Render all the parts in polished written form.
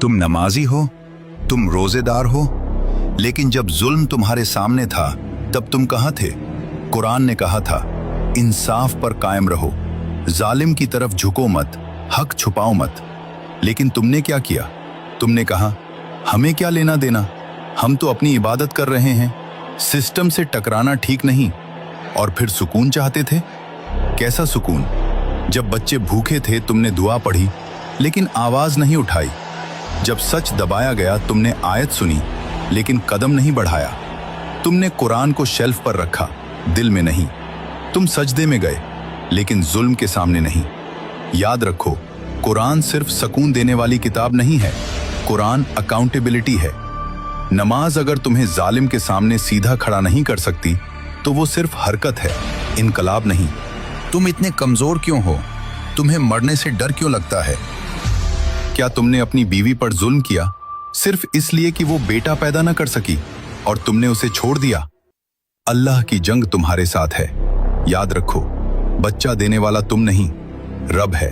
तुम नमाजी हो, तुम रोजेदार हो, लेकिन जब जुल्म तुम्हारे सामने था तब तुम कहाँ थे? कुरान ने कहा था, इंसाफ पर कायम रहो, जालिम की तरफ झुको मत, हक छुपाओ मत। लेकिन तुमने क्या किया? तुमने कहा, हमें क्या लेना देना, हम तो अपनी इबादत कर रहे हैं, सिस्टम से टकराना ठीक नहीं। और फिर सुकून चाहते थे। कैसा सुकून? जब बच्चे भूखे थे तुमने दुआ पढ़ी, लेकिन आवाज नहीं उठाई। जब सच दबाया गया तुमने आयत सुनी, लेकिन कदम नहीं बढ़ाया। तुमने कुरान को शेल्फ पर रखा, दिल में नहीं। तुम सजदे में गए, लेकिन जुल्म के सामने नहीं। याद रखो, कुरान सिर्फ सुकून देने वाली किताब नहीं है, कुरान अकाउंटेबिलिटी है। नमाज अगर तुम्हें जालिम के सामने सीधा खड़ा नहीं कर सकती, तो वो सिर्फ हरकत है, इनकलाब नहीं। तुम इतने कमजोर क्यों हो? तुम्हें मरने से डर क्यों लगता है? क्या तुमने अपनी बीवी पर जुल्म किया सिर्फ इसलिए कि वो बेटा पैदा न कर सकी और तुमने उसे छोड़ दिया? अल्लाह की जंग तुम्हारे साथ है। याद रखो, बच्चा देने वाला तुम नहीं, रब है।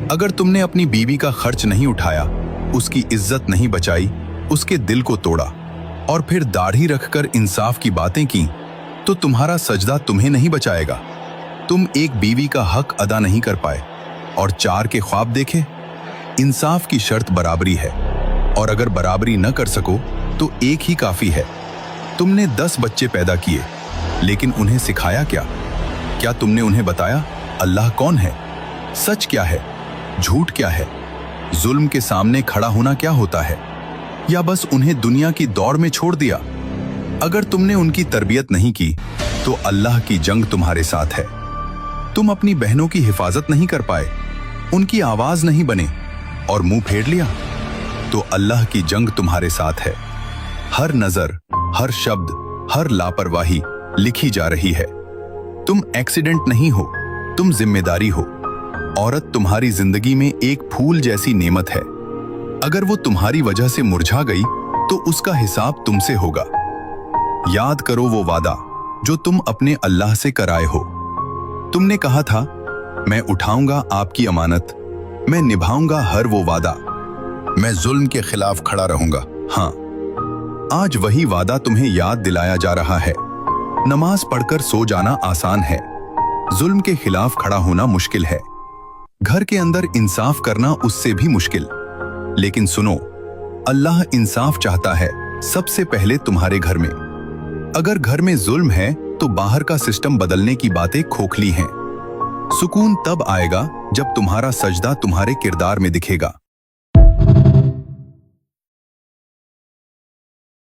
अगर तुमने अपनी बीवी का खर्च नहीं उठाया, उसकी इज्जत नहीं बचाई, उसके दिल को तोड़ा और फिर दाढ़ी रखकर इंसाफ की बातें की, तो तुम्हारा सजदा तुम्हें नहीं बचाएगा। तुम एक बीवी का हक अदा नहीं कर पाए और 4 के ख्वाब देखे। इंसाफ की शर्त बराबरी है, और अगर बराबरी न कर सको तो एक ही काफी है। तुमने 10 बच्चे पैदा किए, लेकिन उन्हें सिखाया क्या? क्या तुमने उन्हें बताया अल्लाह कौन है, सच क्या है, झूठ क्या है, जुल्म के सामने खड़ा होना क्या होता है? या बस उन्हें दुनिया की दौड़ में छोड़ दिया? अगर तुमने उनकी तरबियत नहीं की, तो अल्लाह की जंग तुम्हारे साथ है। तुम अपनी बहनों की हिफाजत नहीं कर पाए, उनकी आवाज नहीं बने और मुंह फेर लिया, तो अल्लाह की जंग तुम्हारे साथ है। हर नजर, हर शब्द, हर लापरवाही लिखी जा रही है। तुम एक्सीडेंट नहीं हो, तुम जिम्मेदारी हो। औरत तुम्हारी जिंदगी में एक फूल जैसी नेमत है। अगर वो तुम्हारी वजह से मुरझा गई, तो उसका हिसाब तुमसे होगा। याद करो वो वादा जो तुम अपने अल्लाह से कराए हो। तुमने कहा था, मैं उठाऊंगा आपकी अमानत, मैं निभाऊंगा हर वो वादा, मैं जुल्म के खिलाफ खड़ा रहूंगा। हाँ, आज वही वादा तुम्हें याद दिलाया जा रहा है। नमाज पढ़कर सो जाना आसान है, जुल्म के खिलाफ खड़ा होना मुश्किल है। घर के अंदर इंसाफ करना उससे भी मुश्किल। लेकिन सुनो, अल्लाह इंसाफ चाहता है सबसे पहले तुम्हारे घर में। अगर घर में जुल्म है, तो बाहर का सिस्टम बदलने की बातें खोखली हैं। सुकून तब आएगा जब तुम्हारा सजदा तुम्हारे किरदार में दिखेगा।